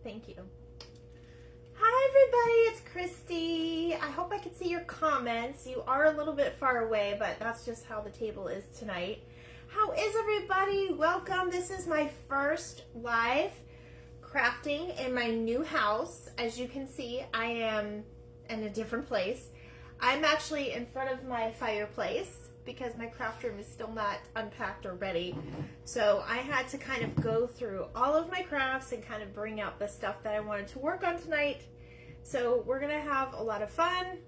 Thank you. Hi everybody, it's Christy. I hope I can see your comments. You are a little bit far away, but that's just how the table is tonight. How is everybody? Welcome. This is my first live crafting in my new house. As you can see, I am in a different place. I'm actually in front of my fireplace because my craft room is still not unpacked or ready. So I had to kind of go through all of my crafts and kind of bring out the stuff that I wanted to work on tonight. So we're gonna have a lot of fun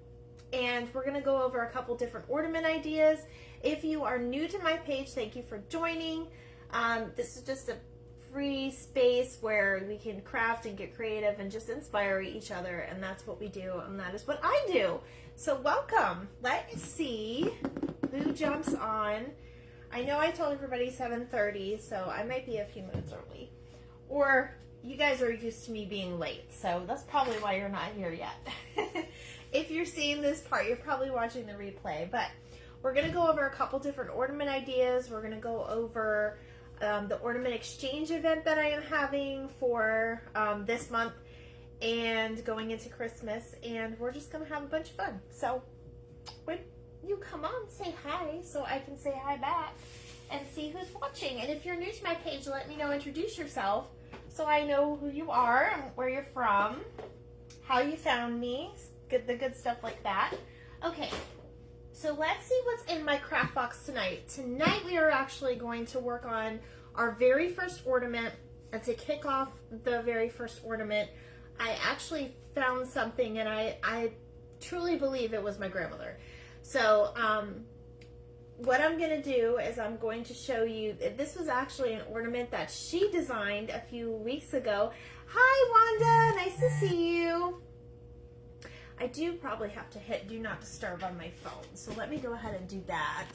and we're gonna go over a couple different ornament ideas. If you are new to my page, thank you for joining. This is just a free space where we can craft and get creative and just inspire each other, and that's what we do, and that is what I do. So welcome. Let's see who jumps on. I know I told everybody 7:30, so I might be a few minutes early. Or you guys are used to me being late, so that's probably why you're not here yet. If you're seeing this part, you're probably watching the replay, but we're gonna go over a couple different ornament ideas. We're gonna go over the ornament exchange event that I am having for this month and going into Christmas, and we're just gonna have a bunch of fun. So when you come on, say hi so I can say hi back and see who's watching. And if you're new to my page, let me know, introduce yourself so I know who you are and where you're from, how you found me, the good stuff like that. Okay, so let's see what's in my craft box tonight. Tonight we are actually going to work on our very first ornament, and to kick off the very first ornament, I actually found something, and I truly believe it was my grandmother. So what I'm gonna do is I'm going to show you, this was actually an ornament that she designed a few weeks ago. Hi Wanda, nice to see you. I do probably have to hit do not disturb on my phone, so let me go ahead and do that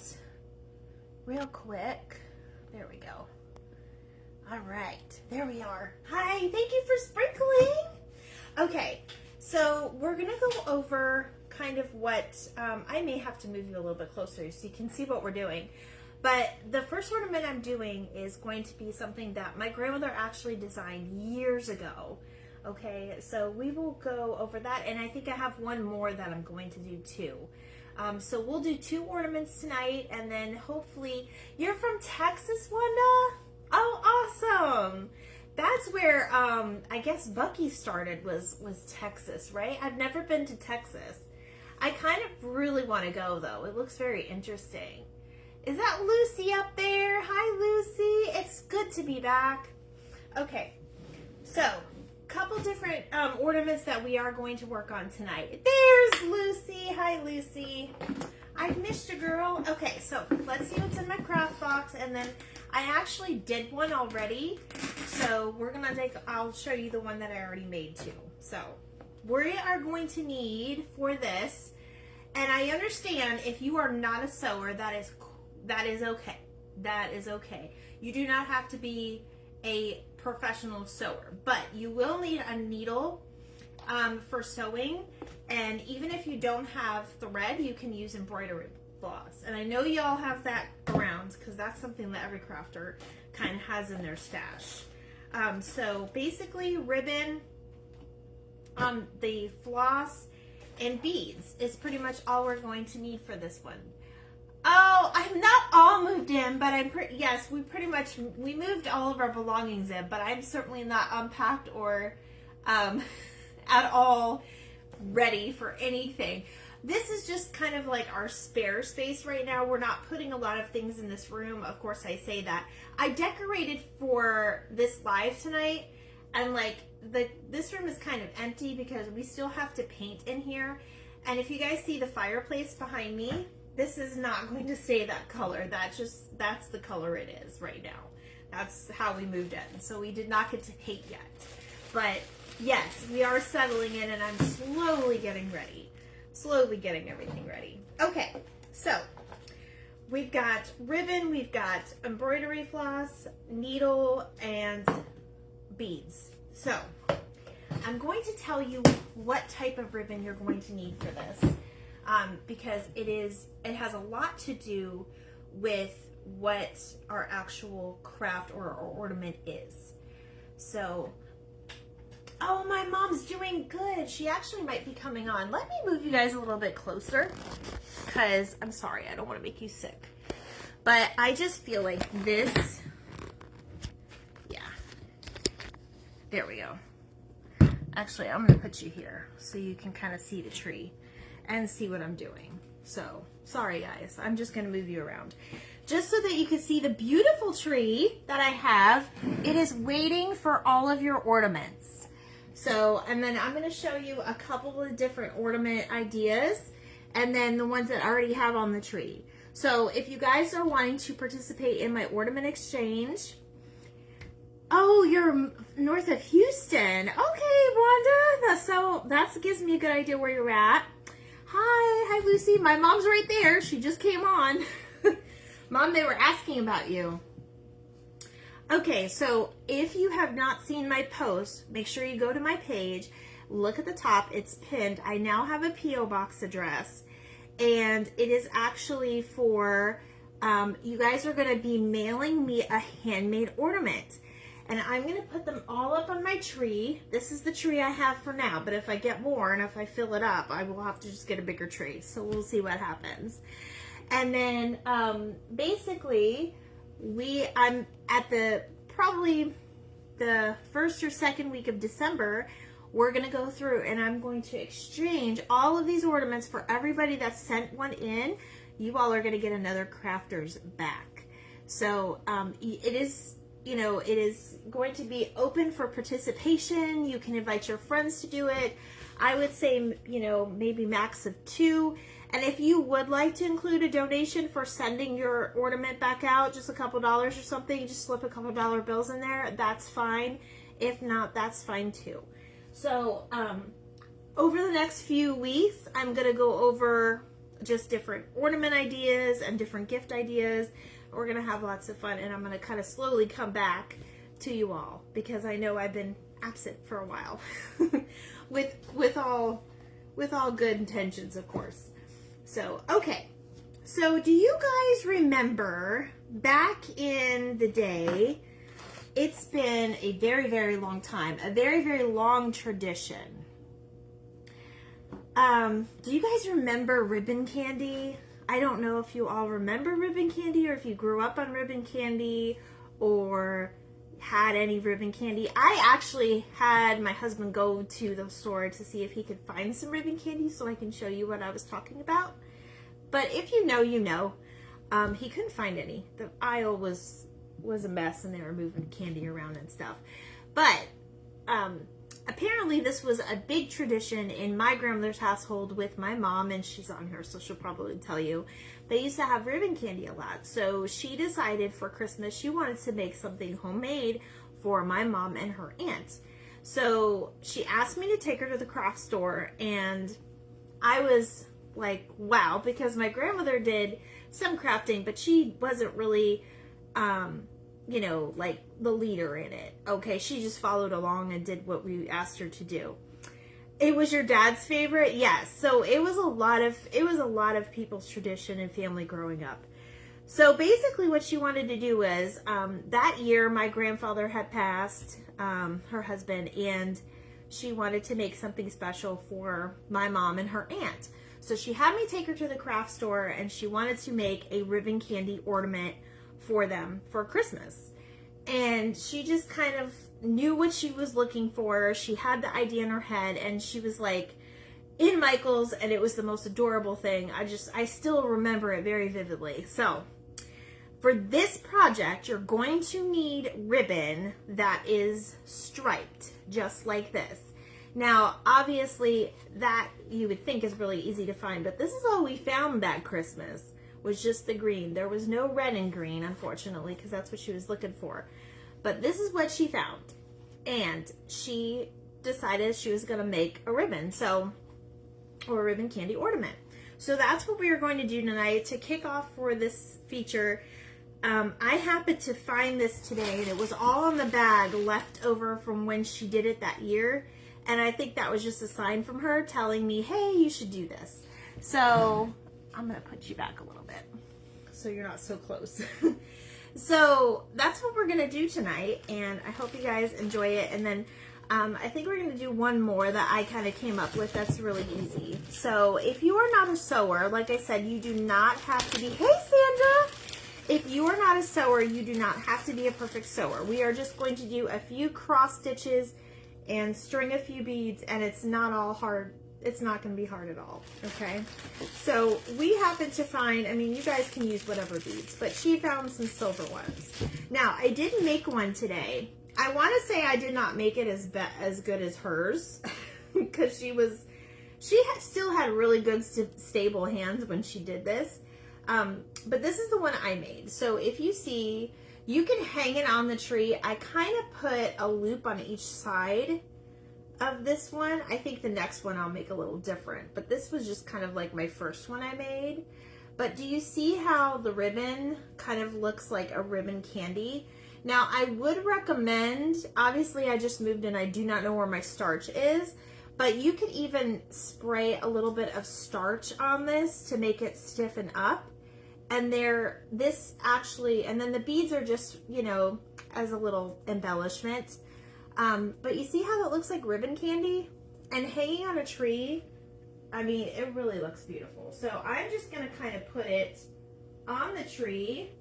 real quick. There we go. All right, there we are. Hi, thank you for sprinkling. Okay, so we're gonna go over kind of what, I may have to move you a little bit closer so you can see what we're doing. But the first ornament I'm doing is going to be something that my grandmother actually designed years ago. Okay, so we will go over that, and I think I have one more that I'm going to do too. So we'll do 2 ornaments tonight, and then hopefully, you're from Texas, Wanda? Oh, awesome. That's where, I guess Bucky started was Texas, right? I've never been to Texas. I kind of really want to go though. It looks very interesting. Is that Lucy up there? Hi, Lucy. It's good to be back. Okay, so couple different ornaments that we are going to work on tonight. There's Lucy. Hi, Lucy. I've missed you, girl. Okay, so let's see what's in my craft box, and then I actually did one already, so we're gonna I'll show you the one that I already made too. So we are going to need for this, and I understand if you are not a sewer, that is okay. That is okay. You do not have to be a professional sewer, but you will need a needle for sewing, and even if you don't have thread, you can use embroidery floss. And I know y'all have that around because that's something that every crafter kind of has in their stash. So basically ribbon, the floss, and beads is pretty much all we're going to need for this one. Oh, I'm not all moved in, but yes, we moved all of our belongings in, but I'm certainly not unpacked or at all ready for anything. This is just kind of like our spare space right now. We're not putting a lot of things in this room. Of course, I say that. I decorated for this live tonight, and like this room is kind of empty because we still have to paint in here. And if you guys see the fireplace behind me, this is not going to stay that color. That's the color it is right now. That's how we moved in. So we did not get to paint yet. But yes, we are settling in, and I'm slowly getting ready. Slowly getting everything ready. Okay, so we've got ribbon, we've got embroidery floss, needle, and beads. So I'm going to tell you what type of ribbon you're going to need for this. Because it has a lot to do with what our actual craft or ornament is. So Oh, my mom's doing good. She actually might be coming on. Let me move you guys a little bit closer because I'm sorry, I don't want to make you sick. But I just feel like this, yeah, there we go. Actually, I'm going to put you here so you can kind of see the tree and see what I'm doing. So, sorry guys, I'm just going to move you around. Just so that you can see the beautiful tree that I have. It is waiting for all of your ornaments. So, and then I'm going to show you a couple of different ornament ideas and then the ones that I already have on the tree. So if you guys are wanting to participate in my ornament exchange, oh, you're north of Houston. Okay, Wanda, that gives me a good idea where you're at. Hi Lucy, my mom's right there. She just came on. Mom, they were asking about you. Okay, so if you have not seen my post, make sure you go to my page, look at the top, it's pinned. I now have a P.O. box address, and it is actually for, you guys are gonna be mailing me a handmade ornament. And I'm gonna put them all up on my tree. This is the tree I have for now, but if I get more and if I fill it up, I will have to just get a bigger tree. So we'll see what happens. And then basically, I'm at probably the first or second week of December, we're gonna go through and I'm going to exchange all of these ornaments for everybody that sent one in. You all are gonna get another crafter's back. So it is, you know, it is going to be open for participation. You can invite your friends to do it. I would say, you know, maybe max of 2. And if you would like to include a donation for sending your ornament back out, just a couple dollars or something, you just slip a couple dollar bills in there, that's fine. If not, that's fine too. So over the next few weeks, I'm gonna go over just different ornament ideas and different gift ideas. We're gonna have lots of fun, and I'm gonna kind of slowly come back to you all because I know I've been absent for a while with all good intentions, of course. So, okay. So, do you guys remember back in the day, it's been a very, very long time, a very, very long tradition. Do you guys remember ribbon candy? I don't know if you all remember ribbon candy or if you grew up on ribbon candy or had any ribbon candy. I actually had my husband go to the store to see if he could find some ribbon candy so I can show you what I was talking about. But if you know, you know. He couldn't find any. The aisle was a mess and they were moving candy around and stuff. But apparently this was a big tradition in my grandmother's household with my mom, and she's on here so she'll probably tell you. They used to have ribbon candy a lot. So she decided for Christmas she wanted to make something homemade for my mom and her aunt. So she asked me to take her to the craft store, and I was like, wow, because my grandmother did some crafting, but she wasn't really, you know, like the leader in it. Okay, she just followed along and did what we asked her to do. It was your dad's favorite? Yes. So it was a lot of people's tradition and family growing up. So basically what she wanted to do was, that year my grandfather had passed, her husband, and she wanted to make something special for my mom and her aunt. So she had me take her to the craft store, and she wanted to make a ribbon candy ornament for them for Christmas. And she just kind of knew what she was looking for. She had the idea in her head, and she was like in Michael's, and it was the most adorable thing. I still remember it very vividly. So for this project, you're going to need ribbon that is striped, just like this. Now, obviously, that you would think is really easy to find, but this is all we found that Christmas, was just the green. There was no red and green, unfortunately, because that's what she was looking for. But this is what she found, and she decided she was going to make a ribbon, or a ribbon candy ornament. So that's what we are going to do tonight to kick off for this feature. I happened to find this today, and it was all on the bag left over from when she did it that year. And I think that was just a sign from her telling me, hey, you should do this. So I'm going to put you back a little bit so you're not so close. So that's what we're going to do tonight. And I hope you guys enjoy it. And then I think we're going to do one more that I kind of came up with that's really easy. So if you are not a sewer, like I said, you do not have to be, hey Sandra! If you are not a sewer, you do not have to be a perfect sewer. We are just going to do a few cross stitches and string a few beads, and it's not all hard. It's not going to be hard at all, okay? So we happened to find, I mean, you guys can use whatever beads, but she found some silver ones. Now, I did make one today. I want to say I did not make it as good as hers because she still had really good stable hands when she did this. But this is the one I made. So if you see, you can hang it on the tree. I kind of put a loop on each side of this one. I think the next one I'll make a little different, but this was just kind of like my first one I made. But do you see how the ribbon kind of looks like a ribbon candy? Now, I would recommend, obviously I just moved in, I do not know where my starch is, but you could even spray a little bit of starch on this to make it stiffen up. And this actually, and then the beads are just, you know, as a little embellishment. But you see how that looks like ribbon candy? And hanging on a tree, I mean, it really looks beautiful. So I'm just gonna kind of put it on the tree,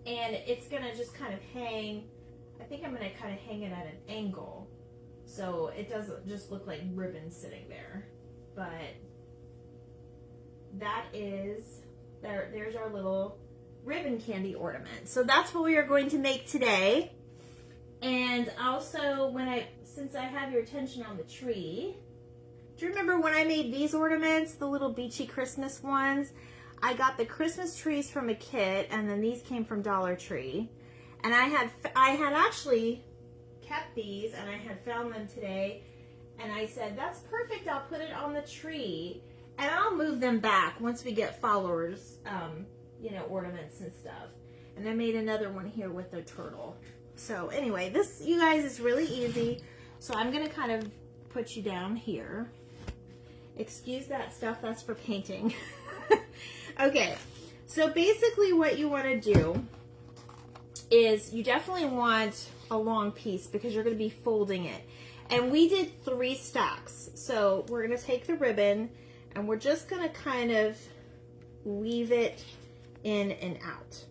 and it's gonna just kind of hang. I think I'm gonna kind of hang it at an angle so it doesn't just look like ribbon sitting there. But that is, there's our little ribbon candy ornament. So that's what we are going to make today. And also, since I have your attention on the tree, do you remember when I made these ornaments, the little beachy Christmas ones? I got the Christmas trees from a kit, and then these came from Dollar Tree. And I had actually kept these, and I had found them today, and I said, that's perfect, I'll put it on the tree, and I'll move them back once we get followers, you know, ornaments and stuff. And I made another one here with the turtle. So anyway, this, you guys, is really easy. So I'm going to kind of put you down here. Excuse that stuff, that's for painting. Okay, so basically what you want to do is you definitely want a long piece because you're going to be folding it. And we did 3 stacks. So we're going to take the ribbon and we're just going to kind of weave it in and out.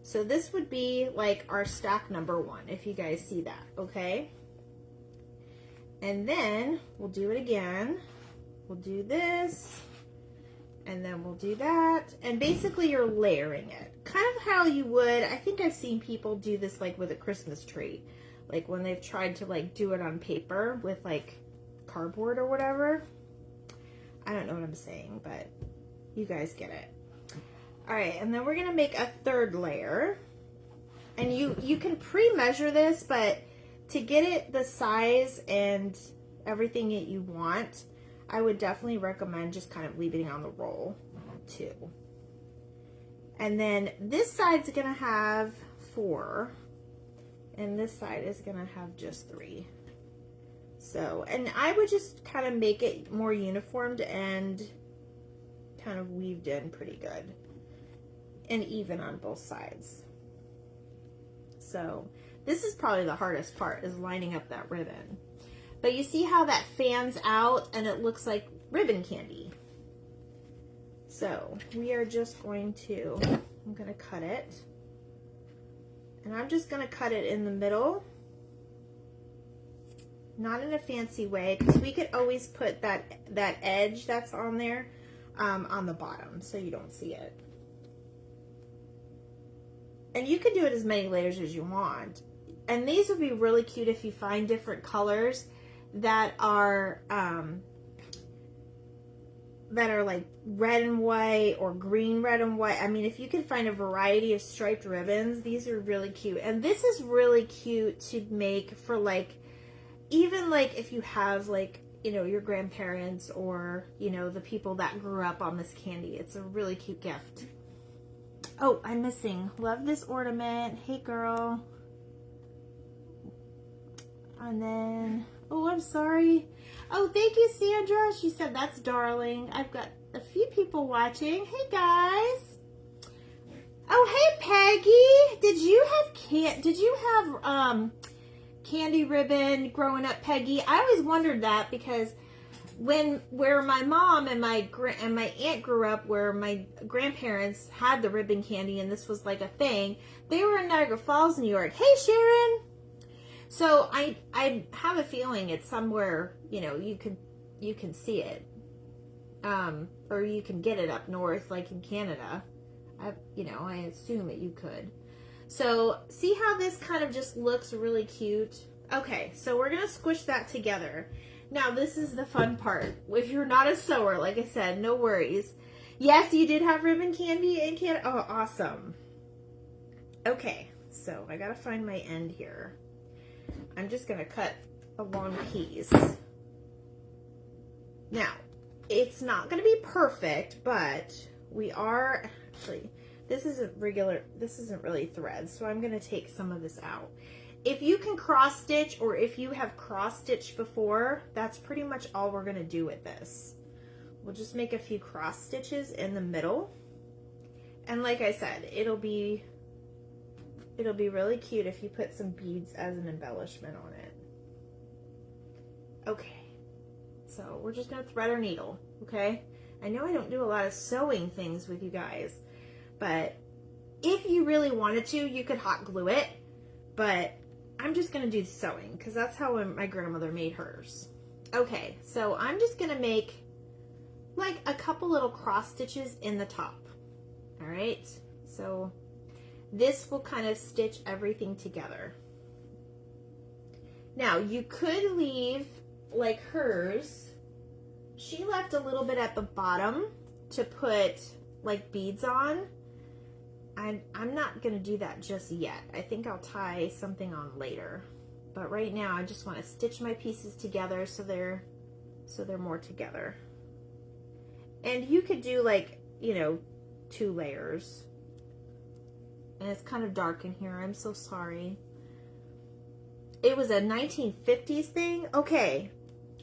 So this would be like our stack number 1, if you guys see that, okay? And then we'll do it again. We'll do this, and then we'll do that. And basically you're layering it. Kind of how you would, I think I've seen people do this like with a Christmas tree. Like when they've tried to like do it on paper with like cardboard or whatever. I don't know what I'm saying, but you guys get it. All right, and then we're gonna make a 3rd layer. And you can pre-measure this, but to get it the size and everything that you want, I would definitely recommend just kind of leaving it on the roll too. And then this side's gonna have 4, and this side is gonna have just 3. So, and I would just kind of make it more uniformed and kind of weaved in pretty good and even on both sides. So this is probably the hardest part, is lining up that ribbon. But you see how that fans out and it looks like ribbon candy. So we are just going to, I'm going to cut it. And I'm just going to cut it in the middle. Not in a fancy way, because we could always put that edge that's on there on the bottom so you don't see it. And you can do it as many layers as you want. And these would be really cute if you find different colors that are like red and white or green, red and white. I mean, if you can find a variety of striped ribbons, these are really cute. And this is really cute to make for like, even like if you have like, you know, your grandparents or, you know, the people that grew up on this candy. It's a really cute gift. Oh, I'm missing. Love this ornament. Hey, girl. And then, oh, I'm sorry. Oh, thank you, Sandra. She said, that's darling. I've got a few people watching. Hey, guys. Oh, hey, Peggy. Did you have candy ribbon growing up, Peggy? I always wondered that because where my mom and my aunt grew up, where my grandparents had the ribbon candy and this was like a thing, they were in Niagara Falls, New York. Hey, Sharon. So I have a feeling it's somewhere, you know, you can see it, or you can get it up north, like in Canada. I assume that you could. So see how this kind of just looks really cute? Okay, so we're gonna squish that together. Now this is the fun part. If you're not a sewer, like I said, no worries. Yes, you did have ribbon candy in Canada. Oh, awesome. Okay, so I gotta find my end here. I'm just gonna cut a long piece. Now, it's not gonna be perfect, but we are actually, this isn't really thread, so I'm gonna take some of this out. If you can cross stitch, or if you have cross stitched before, that's pretty much all we're gonna do with this. We'll just make a few cross stitches in the middle. And like I said, it'll be really cute if you put some beads as an embellishment on it. Okay, so we're just gonna thread our needle, okay? I know I don't do a lot of sewing things with you guys, but if you really wanted to, you could hot glue it, but I'm just gonna do the sewing because that's how my grandmother made hers. Okay, so I'm just gonna make like a couple little cross stitches in the top. All right, so this will kind of stitch everything together. Now you could leave like hers. She left a little bit at the bottom to put like beads on. I'm not gonna do that just yet. I think I'll tie something on later. But right now I just want to stitch my pieces together so they're more together. And you could do like, you know, 2 layers. And it's kind of dark in here. I'm so sorry. It was a 1950s thing. Okay.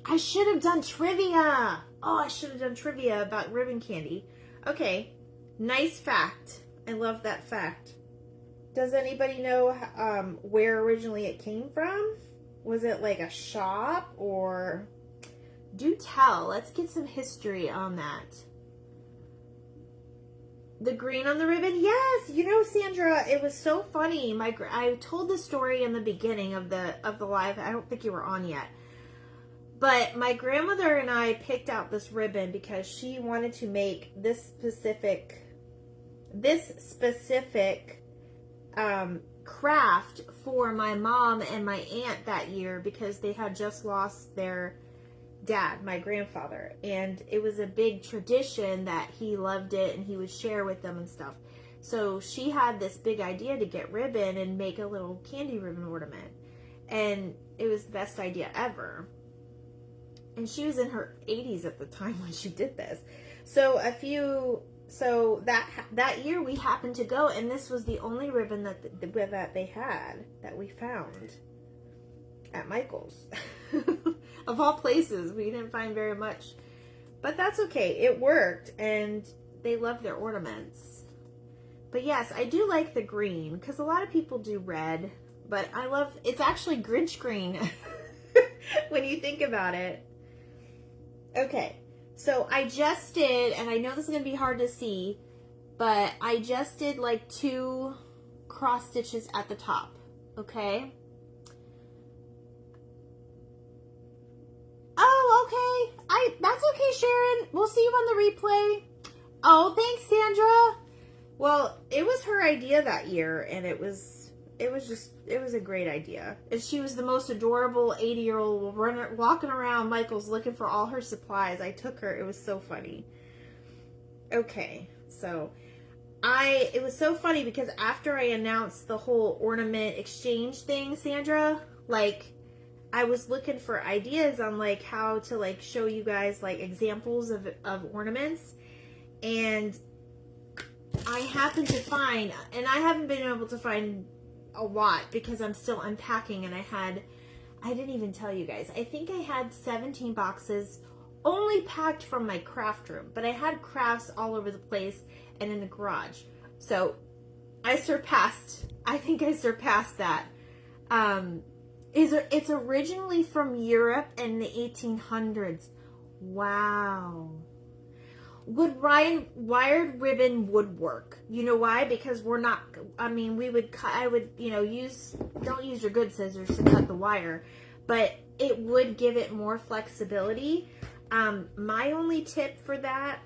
I should have done trivia. Oh, I should have done trivia about ribbon candy. Okay. Nice fact. I love that fact. Does anybody know where originally it came from? Was it like a shop or... Do tell. Let's get some history on that. The green on the ribbon? Yes. You know, Sandra, it was so funny. I told the story in the beginning of the live. I don't think you were on yet. But my grandmother and I picked out this ribbon because she wanted to make this specific craft for my mom and my aunt that year because they had just lost their dad, my grandfather, and it was a big tradition that he loved it and he would share with them and stuff. So she had this big idea to get ribbon and make a little candy ribbon ornament, and it was the best idea ever. And she was in her 80s at the time when she did this. So that year we happened to go, and this was the only ribbon that they had that we found at Michael's. Of all places, we didn't find very much, but that's okay. It worked, and they love their ornaments. But yes, I do like the green because a lot of people do red, but I love, it's actually Grinch green when you think about it. Okay, so I just did, and I know this is going to be hard to see, but I just did like 2 cross stitches at the top, okay? Oh, okay. That's okay, Sharon. We'll see you on the replay. Oh, thanks, Sandra. Well, it was her idea that year, and it was a great idea. And she was the most adorable 80-year-old walking around Michael's looking for all her supplies. I took her. It was so funny. Okay, so it was so funny because after I announced the whole ornament exchange thing, Sandra, like, I was looking for ideas on like how to like show you guys like examples of ornaments, and I happened to find, and I haven't been able to find a lot because I'm still unpacking, and I didn't even tell you guys, I think I had 17 boxes only packed from my craft room, but I had crafts all over the place and in the garage. So I think I surpassed that. It's originally from Europe in the 1800s. Wow. Wired ribbon would work. You know why? Because we're not, I mean, we would cut, I would, you know, don't use your good scissors to cut the wire, but it would give it more flexibility. My only tip for that,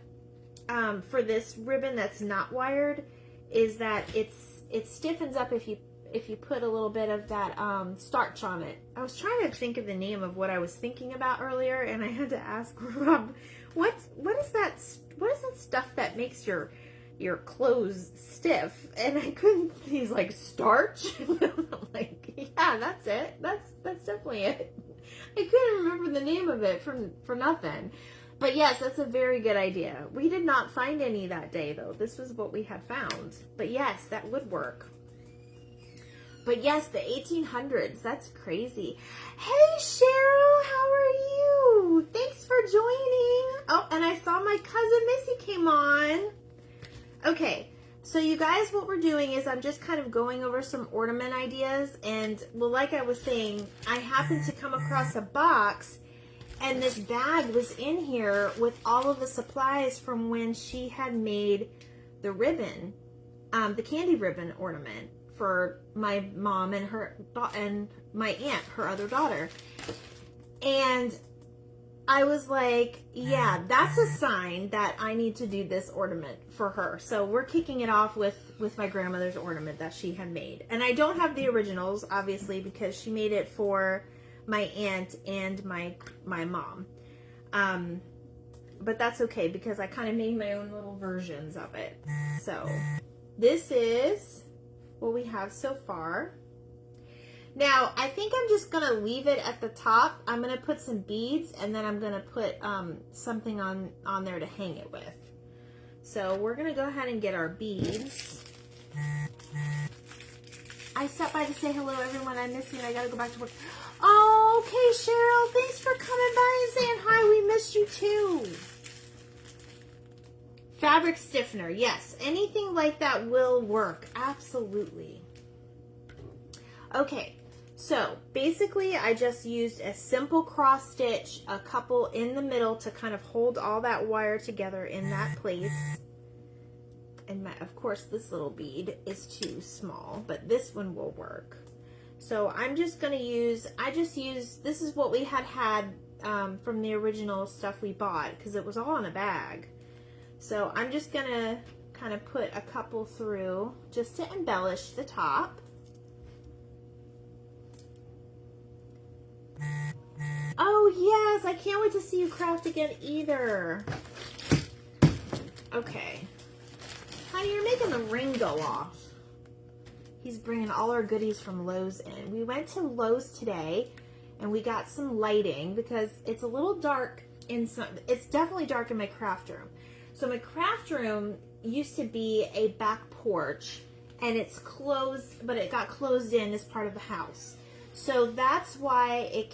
for this ribbon that's not wired, is that it stiffens up if you put a little bit of that starch on it. I was trying to think of the name of what I was thinking about earlier, and I had to ask Rob, what is that stuff that makes your clothes stiff? And I couldn't. He's like, starch. I'm like, yeah, that's it. That's definitely it. I couldn't remember the name of it for nothing. But yes, that's a very good idea. We did not find any that day though. This was what we had found. But yes, that would work. But yes, the 1800s, that's crazy. Hey Cheryl, how are you? Thanks for joining. Oh, and I saw my cousin Missy came on. Okay, so you guys, what we're doing is I'm just kind of going over some ornament ideas. And well, like I was saying, I happened to come across a box, and this bag was in here with all of the supplies from when she had made the ribbon, the candy ribbon ornament for my mom and my aunt, her other daughter. And I was like, yeah, that's a sign that I need to do this ornament for her. So we're kicking it off with my grandmother's ornament that she had made. And I don't have the originals, obviously, because she made it for my aunt and my mom. But that's okay, because I kind of made my own little versions of it. So this is what we have so far. Now, I think I'm just going to leave it at the top. I'm going to put some beads, and then I'm going to put something on there to hang it with. So we're going to go ahead and get our beads. I stopped by to say hello, everyone. I miss you, and I got to go back to work. Oh, okay, Cheryl. Thanks for coming by and saying hi. We missed you, too. Fabric stiffener. Yes, anything like that will work. Absolutely. Okay. So basically I just used a simple cross stitch, a couple in the middle to kind of hold all that wire together in that place. And of course this little bead is too small, but this one will work. So I'm just going to use, this is what we had from the original stuff we bought, because it was all in a bag. So I'm just going to kind of put a couple through just to embellish the top. Oh yes, I can't wait to see you craft again either. Okay. Honey, you're making the ring go off. He's bringing all our goodies from Lowe's in. We went to Lowe's today and we got some lighting because it's a little dark in some, it's definitely dark in my craft room. So my craft room used to be a back porch and it's closed, but it got closed in as part of the house. So that's why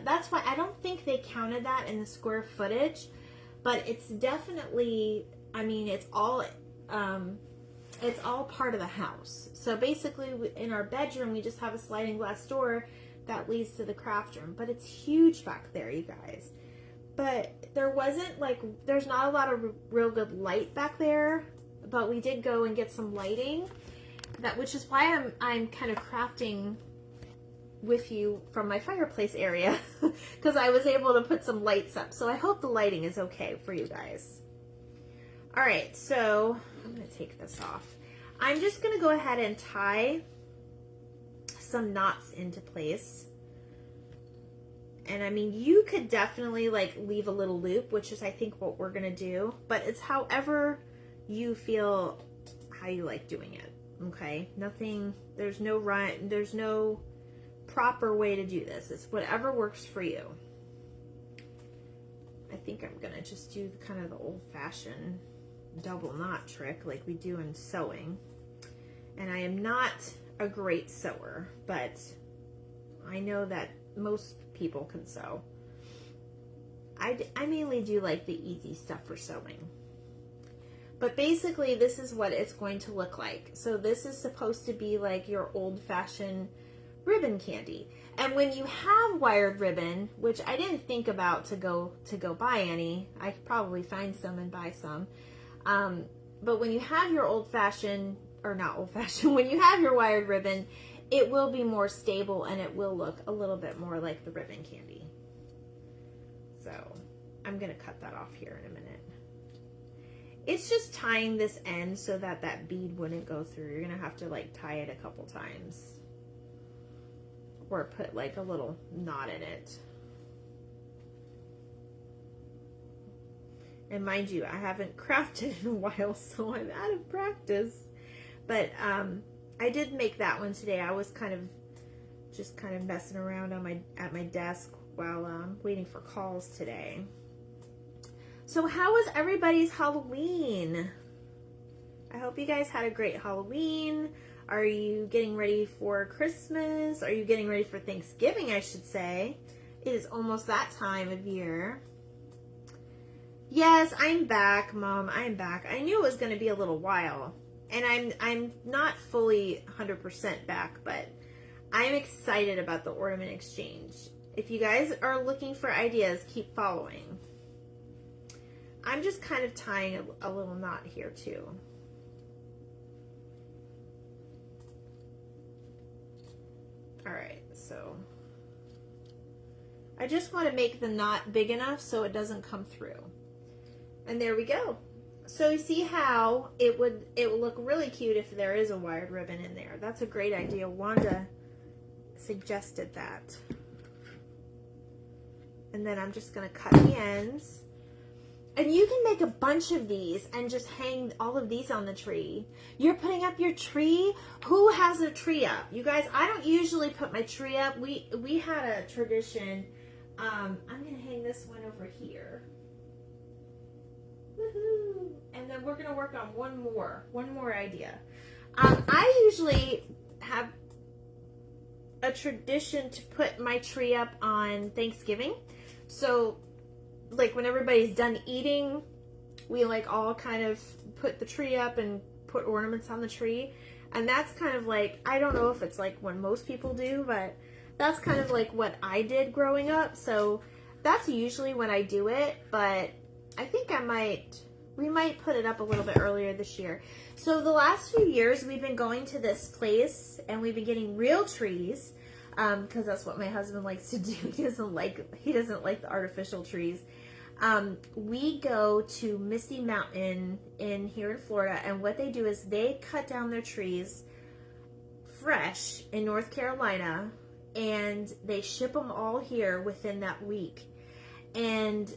that's why I don't think they counted that in the square footage, but it's definitely, I mean, it's all part of the house. So basically in our bedroom, we just have a sliding glass door that leads to the craft room, but it's huge back there, you guys. But there wasn't there's not a lot of real good light back there, but we did go and get some lighting, which is why I'm kind of crafting with you from my fireplace area because I was able to put some lights up. So I hope the lighting is okay for you guys. All right, so I'm going to take this off. I'm just going to go ahead and tie some knots into place. And I mean, you could definitely leave a little loop, which is I think what we're going to do, but it's however you feel how you like doing it. Okay. Nothing, there's no proper way to do this. It's whatever works for you. I think I'm gonna just do kind of the old-fashioned double knot trick like we do in sewing. And I am not a great sewer, but I know that most people can sew. I mainly do like the easy stuff for sewing. But basically this is what it's going to look like. So this is supposed to be like your old-fashioned ribbon candy. And when you have wired ribbon, which I didn't think about to go buy any, I could probably find some and buy some. But when you have your old-fashioned, or not old-fashioned, when you have your wired ribbon, it will be more stable and it will look a little bit more like the ribbon candy. So I'm going to cut that off here in a minute. It's just tying this end so that that bead wouldn't go through. You're going to have to like tie it a couple times. Or put like a little knot in it. And mind you, I haven't crafted in a while, so I'm out of practice. But I did make that one today. I was just kind of messing around on at my desk while waiting for calls today. So how was everybody's Halloween? I hope you guys had a great Halloween. Are you getting ready for Christmas? Are you getting ready for Thanksgiving, I should say? It is almost that time of year. Yes, I'm back, Mom. I'm back. I knew it was going to be a little while. And I'm not fully 100% back, but I'm excited about the Ornament Exchange. If you guys are looking for ideas, keep following. I'm just kind of tying a little knot here too. All right, so I just want to make the knot big enough so it doesn't come through. And there we go. So you see how it would look really cute if there is a wired ribbon in there. That's a great idea. Wanda suggested that. And then I'm just going to cut the ends. And you can make a bunch of these and just hang all of these on the tree. You're putting up your tree. Who has a tree up? You guys, I don't usually put my tree up. We had a tradition. I'm going to hang this one over here. Woohoo! And then we're going to work on one more idea. I usually have a tradition to put my tree up on Thanksgiving. So like when everybody's done eating, we like all kind of put the tree up and put ornaments on the tree. And that's kind of like, I don't know if it's like what most people do, but that's kind of like what I did growing up. So that's usually when I do it, but I think we might put it up a little bit earlier this year. So the last few years we've been going to this place and we've been getting real trees, because that's what my husband likes to do. He doesn't like the artificial trees. We go to Misty Mountain here in Florida, and what they do is they cut down their trees fresh in North Carolina, and they ship them all here within that week. And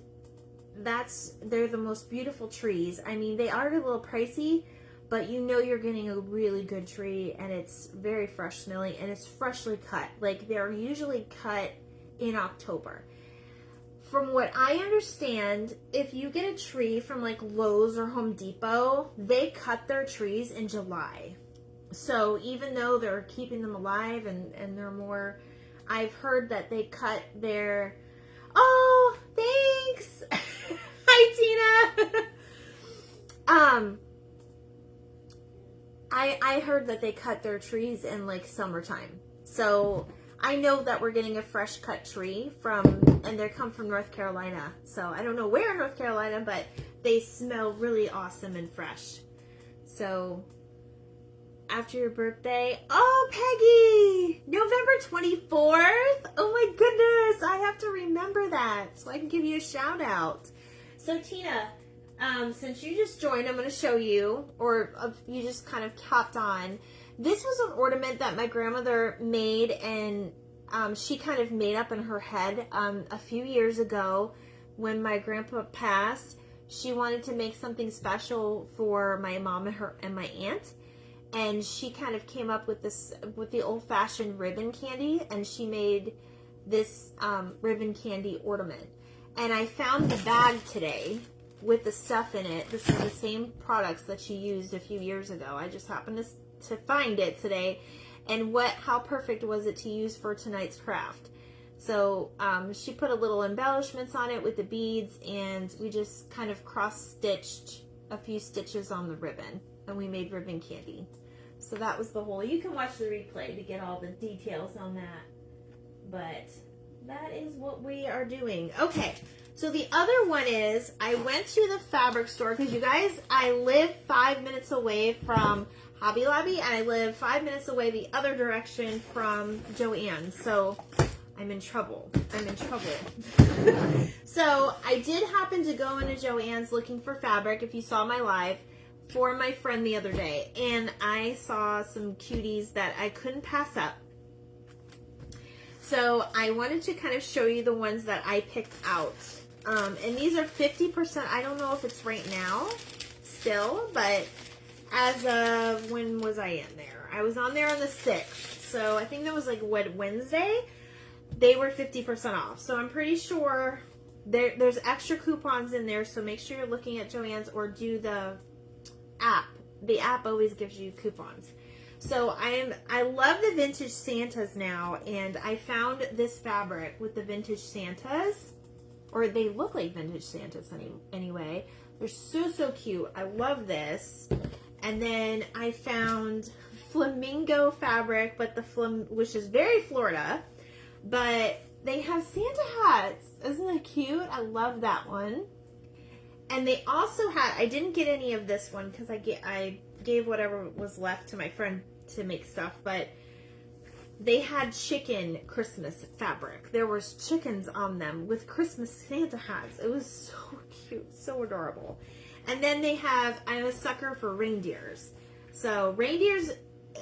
they're the most beautiful trees. I mean, they are a little pricey, but you know you're getting a really good tree, and it's very fresh smelling, and it's freshly cut. Like, they're usually cut in October. From what I understand, if you get a tree from like Lowe's or Home Depot, they cut their trees in July. So even though they're keeping them alive and they're more, I've heard that they cut their, oh, thanks. Hi, Tina. I heard that they cut their trees in like summertime. So I know that we're getting a fresh cut tree and they come from North Carolina. So I don't know where in North Carolina, but they smell really awesome and fresh. So after your birthday, oh, Peggy, November 24th. Oh my goodness, I have to remember that so I can give you a shout out. So Tina, since you just joined, I'm going to show you, or you just kind of hopped on. This was an ornament that my grandmother made, and she kind of made up in her head a few years ago when my grandpa passed. She wanted to make something special for my mom and my aunt, and she kind of came up with the old-fashioned ribbon candy, and she made this ribbon candy ornament. And I found the bag today with the stuff in it. This is the same products that she used a few years ago. I just happened to find it today, and how perfect was it to use for tonight's craft. So she put a little embellishments on it with the beads, and we just kind of cross-stitched a few stitches on the ribbon, and we made ribbon candy. So that was the whole, you can watch the replay to get all the details on that. But that is what we are doing. Okay, so the other one is, I went to the fabric store, because you guys, I live 5 minutes away from Hobby Lobby, and I live 5 minutes away the other direction from Joann's. So I'm in trouble. I'm in trouble. So I did happen to go into Joann's looking for fabric, if you saw my live, for my friend the other day. And I saw some cuties that I couldn't pass up. So I wanted to kind of show you the ones that I picked out. And these are 50%. I don't know if it's right now still, but as of, when was I in there? I was on there on the 6th. So I think that was like, what, Wednesday? They were 50% off. So I'm pretty sure there's extra coupons in there. So make sure you're looking at Joann's or do the app. The app always gives you coupons. So I love the vintage Santas now, and I found this fabric with the vintage Santas, or they look like vintage Santas anyway. They're so cute. I love this. And then I found flamingo fabric, but which is very Florida, but they have Santa hats. Isn't that cute? I love that one. And they also had, I didn't get any of this one because I gave whatever was left to my friend to make stuff, but they had chicken Christmas fabric. There was chickens on them with Christmas Santa hats. It was so cute, so adorable. And then they have, I'm a sucker for reindeers. So reindeers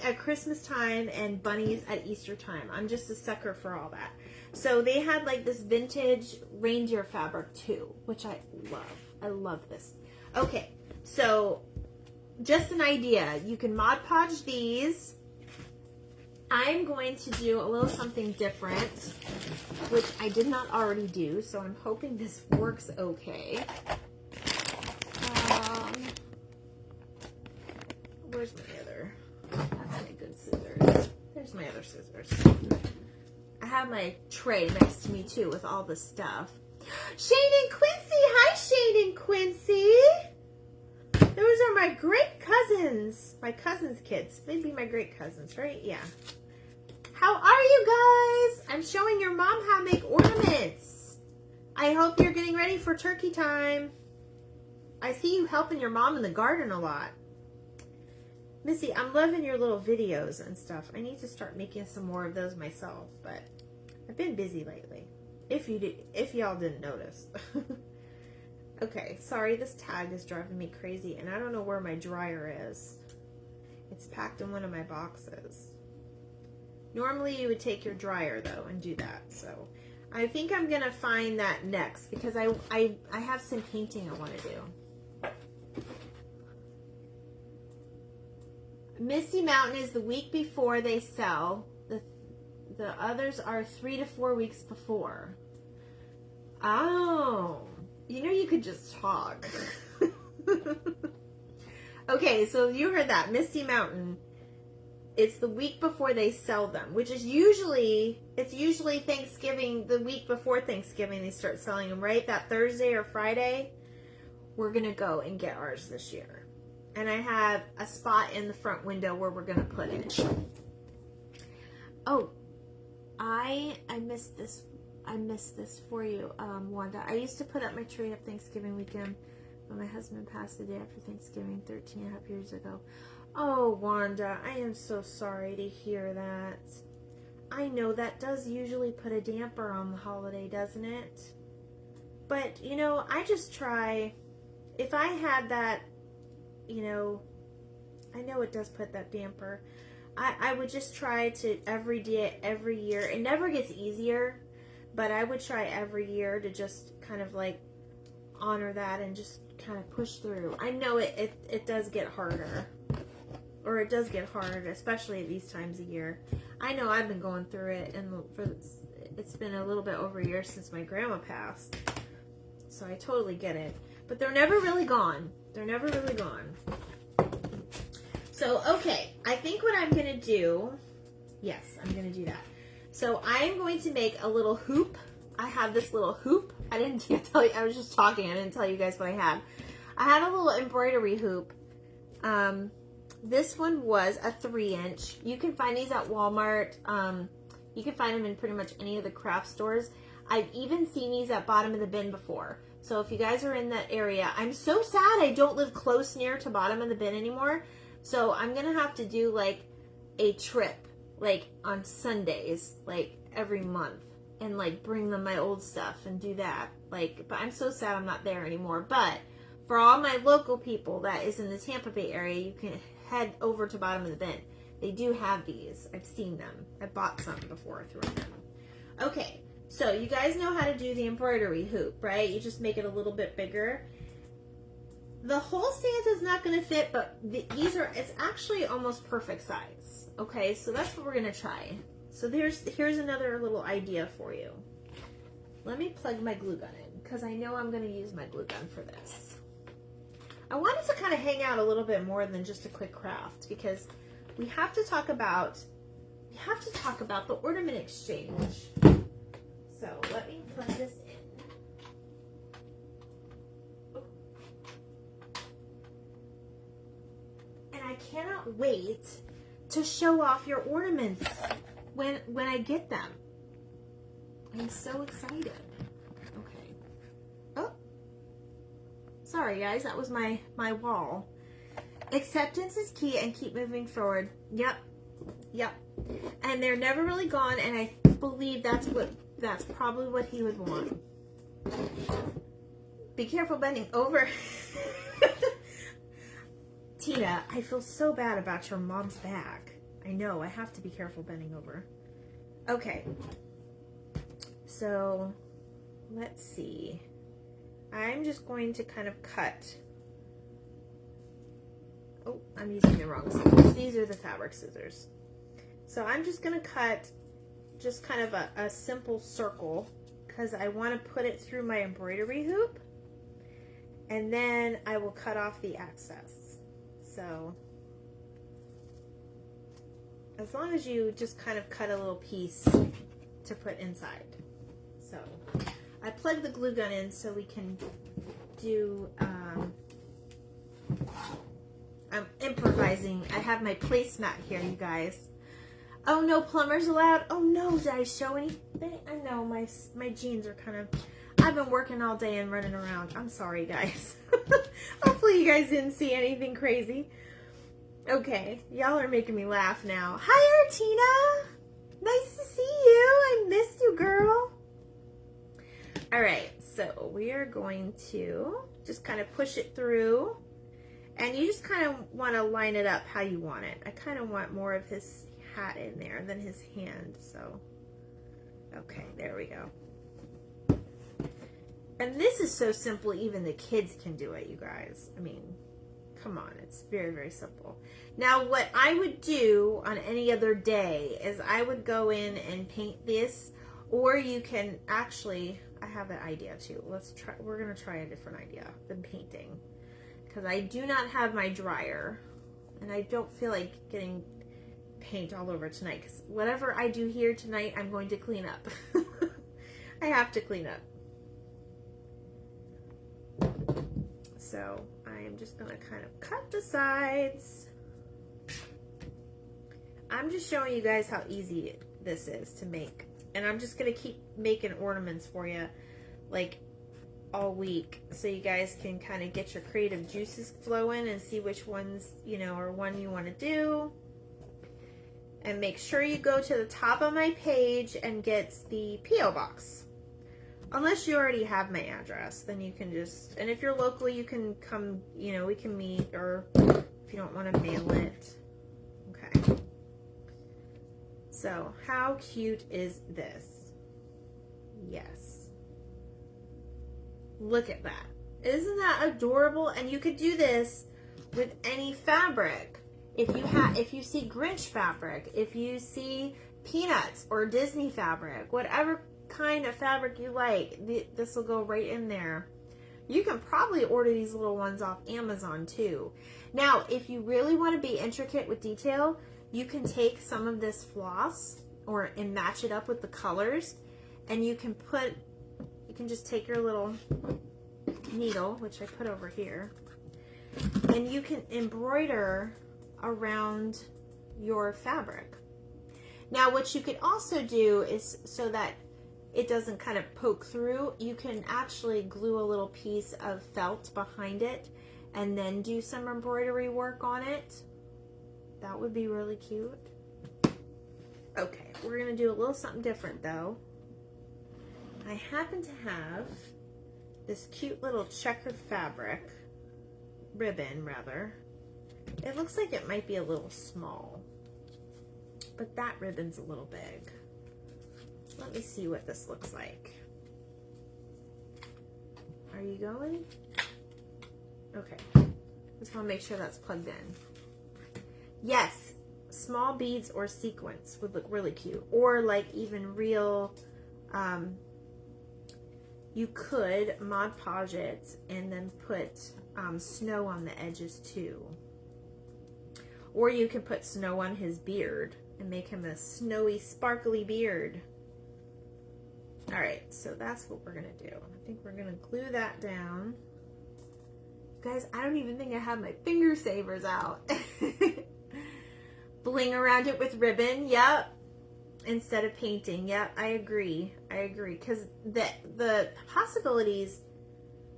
at Christmas time and bunnies at Easter time. I'm just a sucker for all that. So they had like this vintage reindeer fabric too, which I love. I love this. Okay, so just an idea. You can Mod Podge these. I'm going to do a little something different, which I did not already do, so I'm hoping this works okay. Where's my other? That's my good scissors. There's my other scissors. I have my tray next to me too with all the stuff. Shane and Quincy! Hi, Shane and Quincy! Those are my great cousins. My cousins' kids. They'd be my great cousins, right? Yeah. How are you guys? I'm showing your mom how to make ornaments. I hope you're getting ready for turkey time. I see you helping your mom in the garden a lot. Missy, I'm loving your little videos and stuff. I need to start making some more of those myself, but I've been busy lately. If y'all didn't notice. Okay, sorry, this tag is driving me crazy, and I don't know where my dryer is. It's packed in one of my boxes. Normally you would take your dryer though and do that, so I think I'm gonna find that next because I have some painting I want to do. Misty Mountain is the week before they sell. The others are 3 to 4 weeks before. Oh, you know you could just talk. Okay, so you heard that. Misty Mountain. It's the week before they sell them, which is usually Thanksgiving, the week before Thanksgiving they start selling them, right? That Thursday or Friday. We're going to go and get ours this year. And I have a spot in the front window where we're going to put it. Oh, I missed this. I missed this for you, Wanda. I used to put up my tree up Thanksgiving weekend, but my husband passed the day after Thanksgiving 13 and a half years ago. Oh, Wanda, I am so sorry to hear that. I know that does usually put a damper on the holiday, doesn't it? But, you know, I just try, if I had that, you know, I know it does put that damper. I would just try to every year. It never gets easier, but I would try every year to just kind of like honor that and just kind of push through. I know it does get harder. Or it does get hard, especially at these times of year. I know I've been going through it, and it's been a little bit over a year since my grandma passed. So I totally get it. But they're never really gone. They're never really gone. So, okay, I think what I'm going to do, yes, I'm going to do that. So I'm going to make a little hoop. I have this little hoop. I didn't tell you, I was just talking. I didn't tell you guys what I had. I had a little embroidery hoop. This one was a 3-inch. You can find these at Walmart. You can find them in pretty much any of the craft stores. I've even seen these at Bottom of the Bin before. So if you guys are in that area, I'm so sad I don't live close near to Bottom of the Bin anymore. So I'm going to have to do like a trip, like on Sundays, like every month, and like bring them my old stuff and do that. Like, but I'm so sad I'm not there anymore. But for all my local people that is in the Tampa Bay area, you can head over to Bottom of the Bin. They do have these. I've seen them. I bought some before through them. Okay, so you guys know how to do the embroidery hoop, right? You just make it a little bit bigger. The whole Santa's not going to fit, but these are, it's actually almost perfect size. Okay, so that's what we're going to try. So here's another little idea for you. Let me plug my glue gun in, because I know I'm going to use my glue gun for this. I wanted to kind of hang out a little bit more than just a quick craft, because we have to talk about the ornament exchange. So let me plug this in. And I cannot wait to show off your ornaments when I get them. I'm so excited. Okay. Oh. Sorry guys, that was my wall. Acceptance is key and keep moving forward. Yep. And they're never really gone, and I believe that's probably what he would want. Be careful bending over. Tina, I feel so bad about your mom's back. I know, I have to be careful bending over. Okay. So, let's see. I'm just going to kind of cut. Oh, I'm using the wrong scissors. These are the fabric scissors. So I'm just going to cut just kind of a simple circle, because I want to put it through my embroidery hoop, and then I will cut off the excess. So as long as you just kind of cut a little piece to put inside. So I plugged the glue gun in so we can do, I'm improvising. I have my placemat here, you guys. Oh, no plumbers allowed. Oh, no. Did I show anything? I know my jeans are kind of... I've been working all day and running around. I'm sorry, guys. Hopefully you guys didn't see anything crazy. Okay. Y'all are making me laugh now. Hi, Artina. Nice to see you. I missed you, girl. All right. So we are going to just kind of push it through. And you just kind of want to line it up how you want it. I kind of want more of his hat in there than his hand. So, okay, there we go. And this is so simple, even the kids can do it, you guys. I mean, come on, it's very, very simple. Now, what I would do on any other day is I would go in and paint this, or you can actually, I have an idea too. Let's try, we're going to try a different idea than painting. Because I do not have my dryer, and I don't feel like getting paint all over tonight, because whatever I do here tonight, I'm going to clean up. I have to clean up. So I am just going to kind of cut the sides. I'm just showing you guys how easy this is to make. And I'm just going to keep making ornaments for you, like, all week, so you guys can kind of get your creative juices flowing and see which ones, you know, are one you want to do. And make sure you go to the top of my page and get the P.O. box. Unless you already have my address, then you can just, and if you're local, you can come, you know, we can meet, or if you don't want to mail it. Okay. So, how cute is this? Yes. Look at that. Isn't that adorable? And you could do this with any fabric. If you see Grinch fabric, if you see Peanuts or Disney fabric, whatever kind of fabric you like, this will go right in there. You can probably order these little ones off Amazon too. Now, if you really want to be intricate with detail, you can take some of this floss and match it up with the colors, and you can just take your little needle, which I put over here, and you can embroider around your fabric. Now what you could also do is, so that it doesn't kind of poke through, you can actually glue a little piece of felt behind it and then do some embroidery work on it. That would be really cute. Okay, we're gonna do a little something different though. I happen to have this cute little checkered fabric, ribbon rather. It looks like it might be a little small, but that ribbon's a little big. Let me see what this looks like. Are you going? Okay, just want to make sure that's plugged in. Yes, small beads or sequins would look really cute, or like even real, you could Mod Podge it and then put snow on the edges too. Or you could put snow on his beard and make him a snowy, sparkly beard. All right, so that's what we're gonna do. I think we're gonna glue that down. Guys, I don't even think I have my finger savers out. Bling around it with ribbon, yep. Instead of painting, yep, I agree. I agree, because the possibilities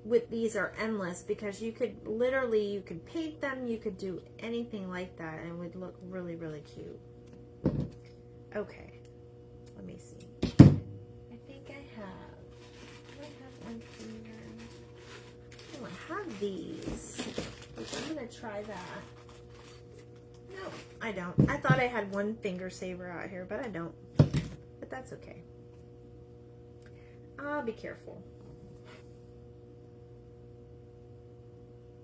with these are endless, because you could literally, you could paint them, you could do anything like that, and it would look really, really cute. Okay, let me see. I think I have, do I have one finger? Oh, I have these, which I'm gonna try that. No, I don't. I thought I had one finger saver out here, but I don't. But that's okay. I'll be careful.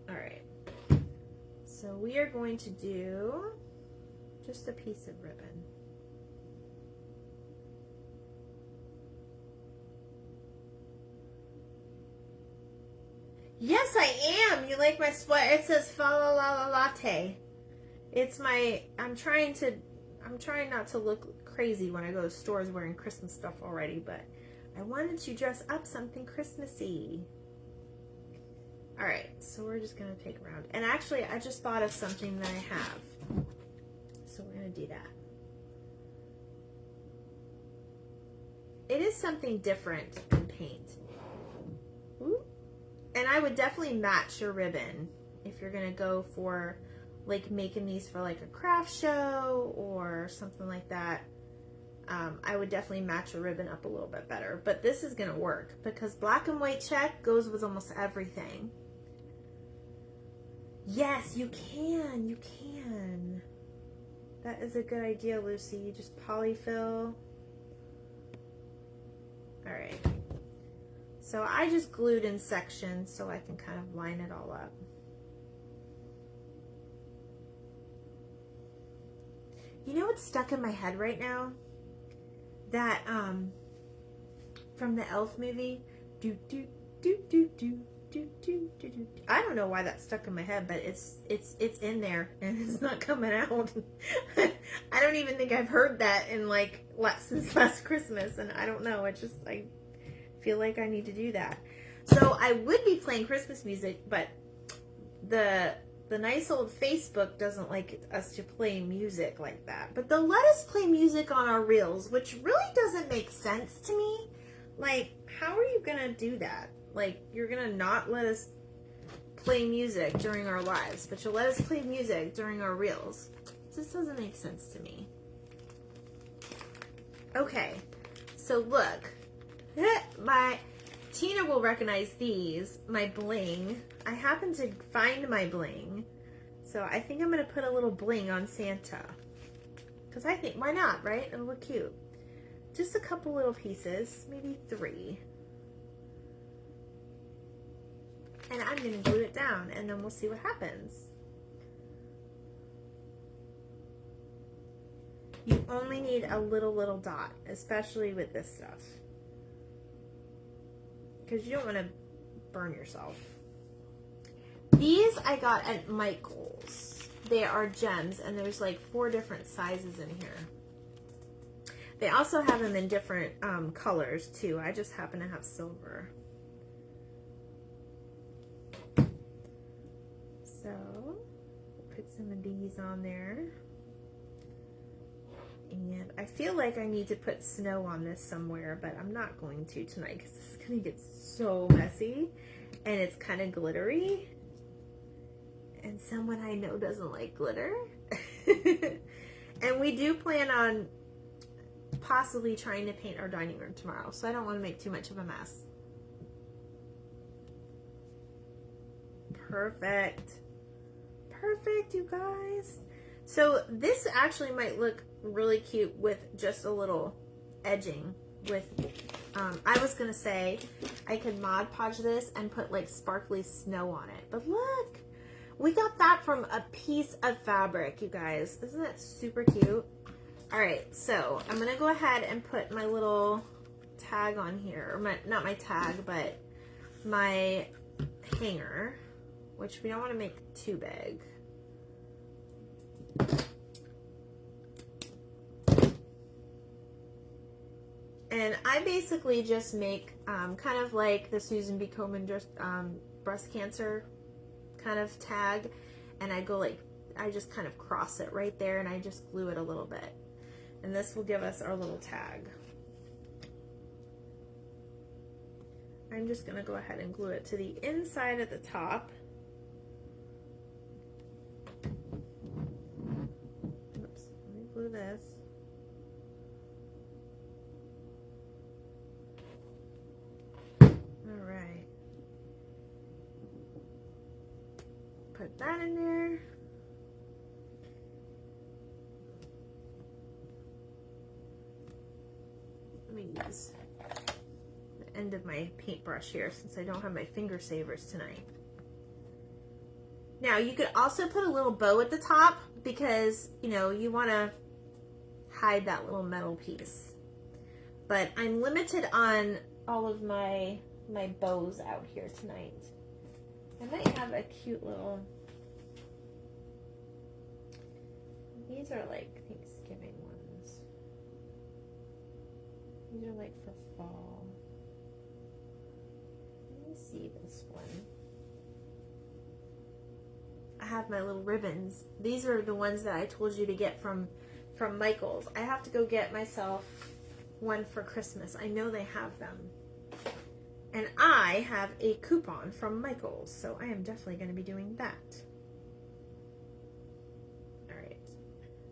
All right. So we are going to do just a piece of ribbon. Yes, I am. You like my sweater? It says fa la la la latte. It's my, I'm trying not to look crazy when I go to stores wearing Christmas stuff already, but I wanted to dress up something Christmassy. All right, so we're just gonna take a round. And actually, I just thought of something that I have. So we're gonna do that. It is something different than paint. Ooh. And I would definitely match your ribbon if you're gonna go for like making these for like a craft show or something like that. I would definitely match your ribbon up a little bit better, but this is gonna work because black and white check goes with almost everything. Yes, you can, you can. That is a good idea, Lucy. You just polyfill. All right. So I just glued in sections so I can kind of line it all up. You know what's stuck in my head right now? That from the Elf movie, do do do do do do do do do. I don't know why that's stuck in my head, but it's in there and it's not coming out. I don't even think I've heard that in like since last Christmas, and I don't know. It's just I feel like I need to do that. So I would be playing Christmas music, but the nice old Facebook doesn't like us to play music like that. But they'll let us play music on our reels, which really doesn't make sense to me. Like, how are you gonna do that? Like, you're gonna not let us play music during our lives, but you'll let us play music during our reels. This doesn't make sense to me. Okay, so look. Tina will recognize these, my bling. I happen to find my bling. So I think I'm going to put a little bling on Santa. Because I think, why not, right? It'll look cute. Just a couple little pieces, maybe 3. And I'm going to glue it down and then we'll see what happens. You only need a little dot, especially with this stuff. Because you don't want to burn yourself. These I got at Michael's. They are gems, and there's like 4 different sizes in here. They also have them in different colors too. I just happen to have silver. So we'll put some of these on there. And I feel like I need to put snow on this somewhere, but I'm not going to tonight because this is going to get so messy and it's kind of glittery. And someone I know doesn't like glitter. And we do plan on possibly trying to paint our dining room tomorrow, so I don't want to make too much of a mess. Perfect. Perfect, you guys. So this actually might look really cute with just a little edging with, I was going to say I could Mod Podge this and put like sparkly snow on it. But look, we got that from a piece of fabric, you guys. Isn't that super cute? All right, so I'm going to go ahead and put my little tag on here. Or not my tag, but my hanger, which we don't want to make too big. And I basically just make kind of like the Susan B. Komen breast cancer kind of tag, and I go like, I just kind of cross it right there and I just glue it a little bit. And this will give us our little tag. I'm just going to go ahead and glue it to the inside at the top. Oops, let me glue this. All right. Put that in there. Let me use the end of my paintbrush here since I don't have my finger savers tonight. Now you could also put a little bow at the top because, you know, you want to hide that little metal piece. But I'm limited on all of my bows out here tonight. I might have a cute little, these are like Thanksgiving ones. These are like for fall. Let me see this one. I have my little ribbons. These are the ones that I told you to get from Michael's. I have to go get myself one for Christmas. I know they have them. And I have a coupon from Michael's, so I am definitely going to be doing that. All right.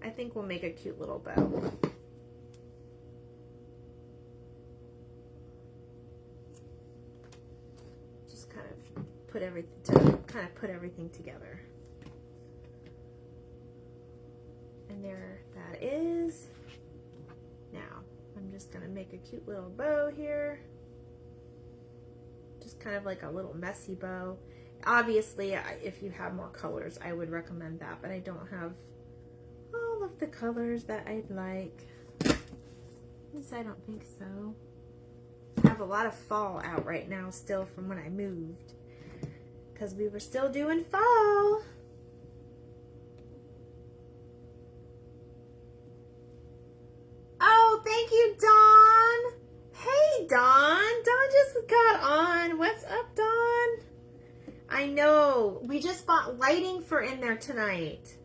I think we'll make a cute little bow. Just kind of put everything together. And there that is. Now, I'm just going to make a cute little bow here. Just kind of like a little messy bow. Obviously, if you have more colors, I would recommend that, but I don't have all of the colors that I'd like. At least I don't think so. I have a lot of fall out right now still from when I moved, because we were still doing fall. Oh, thank you, Dawn. Hey, Dawn. Dawn just got on. What's up, Dawn? I know. We just bought lighting for in there tonight.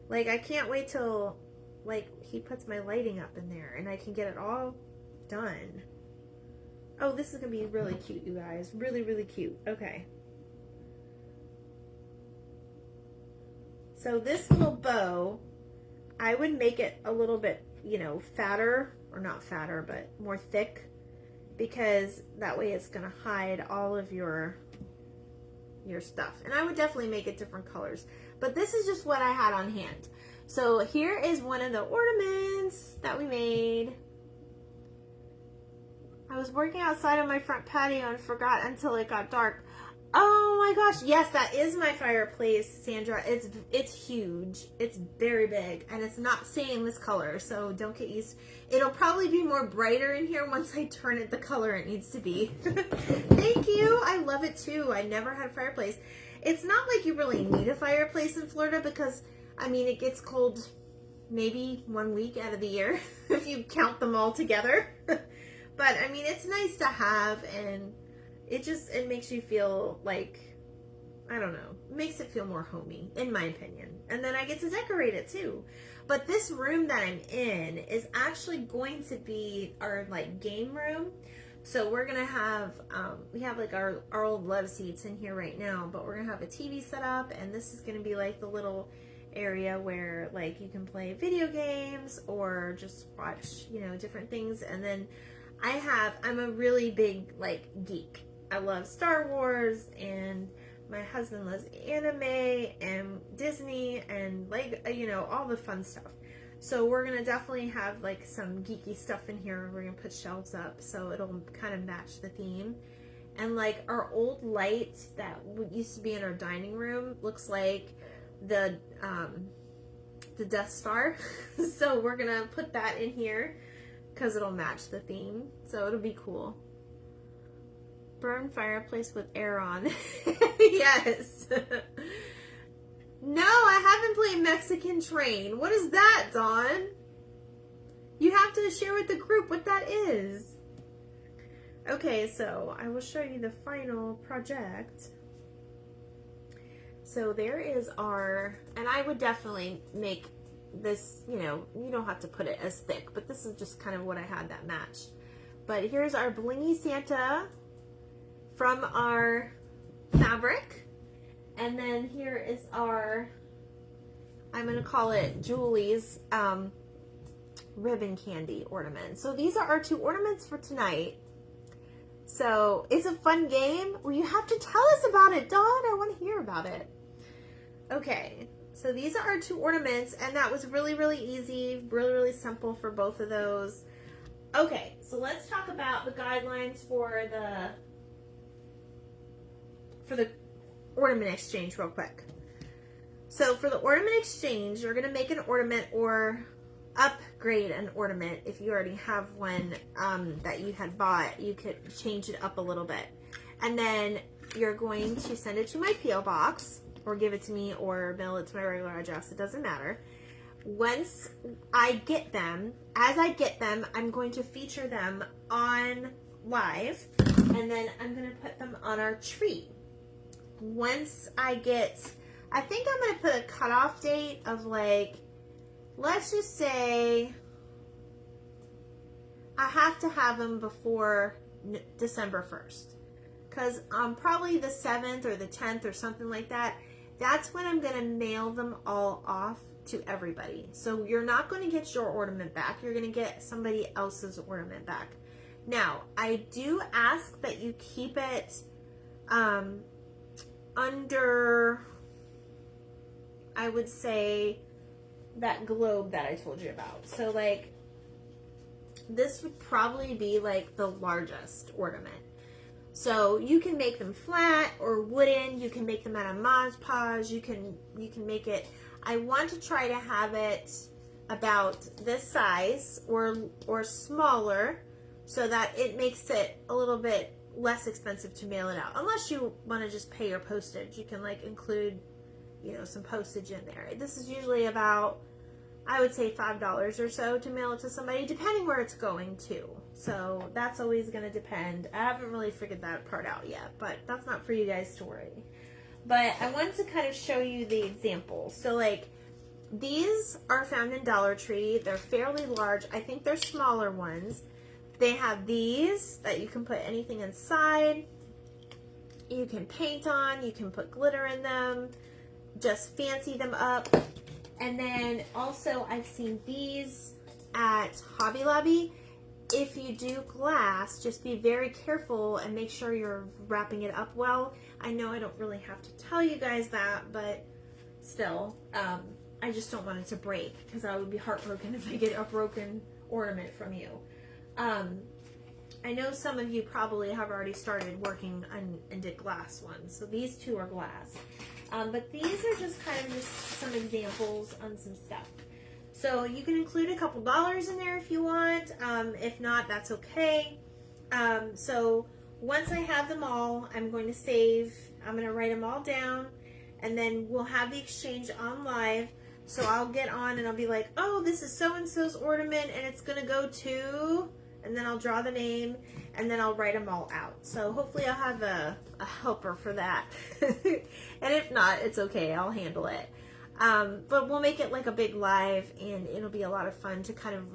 Like, I can't wait till, like, he puts my lighting up in there and I can get it all done. Oh, this is going to be really cute, you guys. Really, really cute. Okay. So this little bow, I would make it a little bit, you know, fatter, or not fatter, but more thick, because that way it's going to hide all of your stuff. And I would definitely make it different colors, but this is just what I had on hand. So here is one of the ornaments that we made. I was working outside on my front patio and forgot until it got dark. Oh my gosh, yes, that is my fireplace, Sandra. It's huge. It's very big, and it's not staying this color, so don't get used. It'll probably be more brighter in here once I turn it the color it needs to be. Thank you. I love it too. I never had a fireplace. It's not like you really need a fireplace in Florida because, I mean, it gets cold maybe 1 week out of the year if you count them all together. But, I mean, it's nice to have, and it makes you feel like I don't know. It makes it feel more homey, in my opinion. And then I get to decorate it too. But this room that I'm in is actually going to be our like game room. So we're gonna have, we have like our old love seats in here right now, but we're gonna have a TV set up, and this is gonna be like the little area where like you can play video games or just watch, you know, different things. And then I'm a really big like geek. I love Star Wars, and my husband loves anime and Disney and like, you know, all the fun stuff. So we're gonna definitely have like some geeky stuff in here. We're gonna put shelves up so it'll kind of match the theme. And like our old light that used to be in our dining room looks like the Death Star. So we're gonna put that in here because it'll match the theme. So it'll be cool. Burn fireplace with air on. Yes. No, I haven't played Mexican Train. What is that, Dawn? You have to share with the group what that is. Okay, so I will show you the final project. So there is our, and I would definitely make this, you know, you don't have to put it as thick, but this is just kind of what I had that matched. But here's our blingy Santa from our fabric. And then here is our, I'm going to call it Julie's ribbon candy ornament. So these are our 2 ornaments for tonight. So it's a fun game. Well, you have to tell us about it, Dawn. I want to hear about it. Okay, so these are our 2 ornaments, and that was really, really easy, really, really simple for both of those. Okay, so let's talk about the guidelines for the ornament exchange real quick. So for the ornament exchange, you're going to make an ornament or upgrade an ornament. If you already have one that you had bought, you could change it up a little bit. And then you're going to send it to my P.O. box, or give it to me, or mail it to my regular address. It doesn't matter. Once I get them, as I get them, I'm going to feature them on live, and then I'm going to put them on our tree. Once I get, I think I'm going to put a cutoff date of like, let's just say I have to have them before December 1st. Because probably the 7th or the 10th or something like that, that's when I'm going to mail them all off to everybody. So you're not going to get your ornament back. You're going to get somebody else's ornament back. Now, I do ask that you keep it under, I would say, that globe that I told you about. So like, this would probably be like the largest ornament. So you can make them flat or wooden. You can make them out of Mod Podge. You can make it. I want to try to have it about this size or smaller, so that it makes it a little bit less expensive to mail it out. Unless you want to just pay your postage, you can like include, you know, some postage in there. This is usually about, I would say $5 or so to mail it to somebody, depending where it's going to. So that's always going to depend. I haven't really figured that part out yet, but that's not for you guys to worry. But I wanted to kind of show you the examples. So like, these are found in Dollar Tree. They're fairly large. I think they're smaller ones. They have these that you can put anything inside. You can paint on. You can put glitter in them. Just fancy them up. And then also I've seen these at Hobby Lobby. If you do glass, just be very careful and make sure you're wrapping it up well. I know I don't really have to tell you guys that, but still, I just don't want it to break, because I would be heartbroken if I get a broken ornament from you. I know some of you probably have already started working on and did glass ones, so these 2 are glass. But these are just kind of just some examples on some stuff. So you can include a couple dollars in there if you want. If not, that's okay. So once I have them all, I'm going to save, I'm going to write them all down, and then we'll have the exchange on live. So I'll get on and I'll be like, oh, this is so-and-so's ornament, and it's going to go to, and then I'll draw the name. and then I'll write them all out. So hopefully I'll have a helper for that. And if not, it's okay, I'll handle it. But we'll make it like a big live, and it'll be a lot of fun to kind of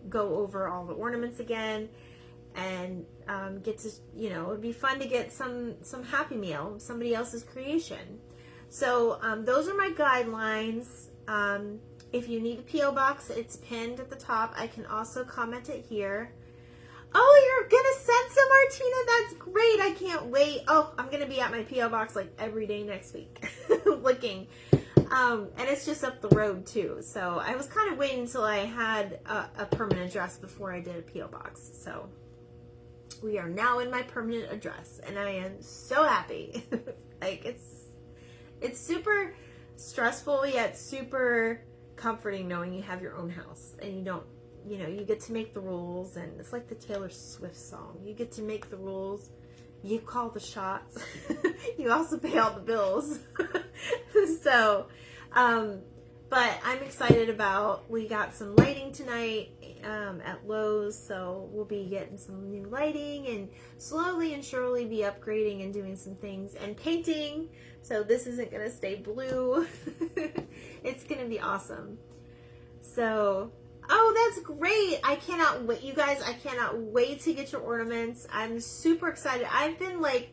go over all the ornaments again, and get to, you know, it'd be fun to get some Happy Meal, somebody else's creation. So those are my guidelines. If you need a P.O. box, it's pinned at the top. I can also comment it here. Oh, you're gonna send some, Martina? That's great. I can't wait. Oh, I'm gonna be at my P.O. box like every day next week looking. And it's just up the road too. So I was kind of waiting until I had a permanent address before I did a P.O. box. So we are now in my permanent address, and I am so happy. Like it's super stressful yet super comforting knowing you have your own house and you don't, you know, you get to make the rules, and it's like the Taylor Swift song. You get to make the rules. You call the shots. You also pay all the bills. So, but I'm excited about, we got some lighting tonight at Lowe's, so we'll be getting some new lighting and slowly and surely be upgrading and doing some things and painting. So this isn't going to stay blue. It's going to be awesome. So, oh, that's great. I cannot wait. You guys, I cannot wait to get your ornaments. I'm super excited. I've been like,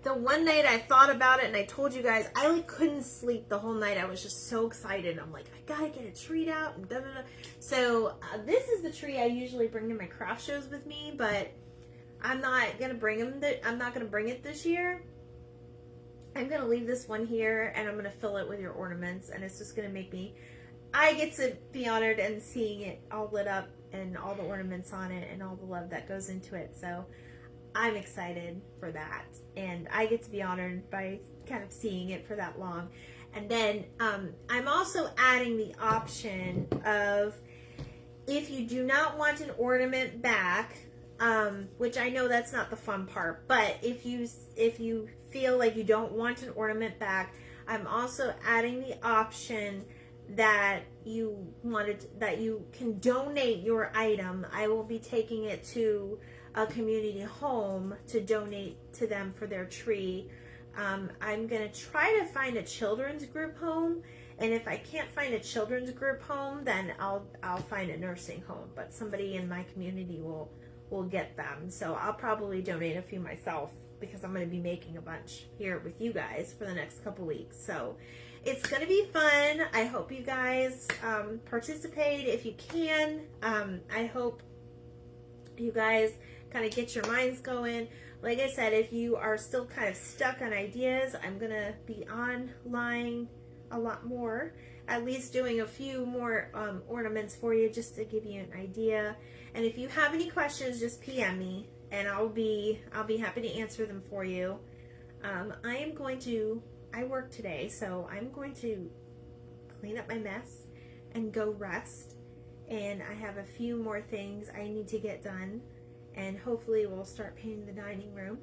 the one night I thought about it and I told you guys, I like couldn't sleep the whole night. I was just so excited. I'm like, I gotta get a tree out and da da da. So this is the tree I usually bring to my craft shows with me, but I'm not gonna bring them. I'm not gonna bring it this year. I'm gonna leave this one here, and I'm gonna fill it with your ornaments, and it's just gonna make me. I get to be honored and seeing it all lit up and all the ornaments on it and all the love that goes into it. So I'm excited for that, and I get to be honored by kind of seeing it for that long. And then I'm also adding the option of, if you do not want an ornament back, which I know that's not the fun part, but if you feel like you don't want an ornament back, I'm also adding the option that you can donate your item. I will be taking it to a community home to donate to them for their tree. I'm gonna try to find a children's group home, and if I can't find a children's group home, then I'll find a nursing home, but somebody in my community will get them. So I'll probably donate a few myself, because I'm going to be making a bunch here with you guys for the next couple weeks. So it's going to be fun. I hope you guys participate if you can. I hope you guys kind of get your minds going. Like I said, if you are still kind of stuck on ideas, I'm going to be online a lot more, at least doing a few more ornaments for you, just to give you an idea. And if you have any questions, just PM me, and I'll be happy to answer them for you. I work today, so I'm going to clean up my mess and go rest. And I have a few more things I need to get done, and hopefully we'll start painting the dining room.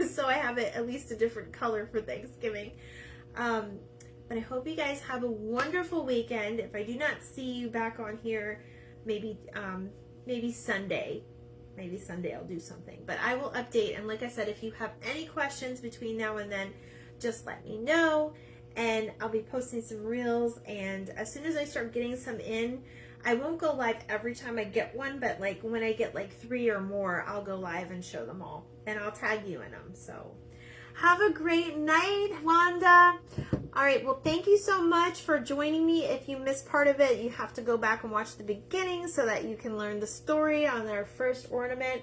So I have it at least a different color for Thanksgiving. But I hope you guys have a wonderful weekend. If I do not see you back on here, maybe Sunday. Maybe Sunday I'll do something. But I will update. And like I said, if you have any questions between now and then, just let me know. And I'll be posting some reels. And as soon as I start getting some in, I won't go live every time I get one. But like when I get like 3 or more, I'll go live and show them all. And I'll tag you in them. So have a great night, Wanda. All right, well, thank you so much for joining me. If you missed part of it, you have to go back and watch the beginning so that you can learn the story on their first ornament.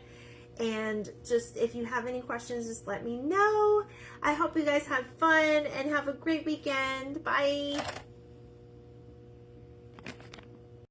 And just, if you have any questions, just let me know. I hope you guys had fun and have a great weekend. Bye.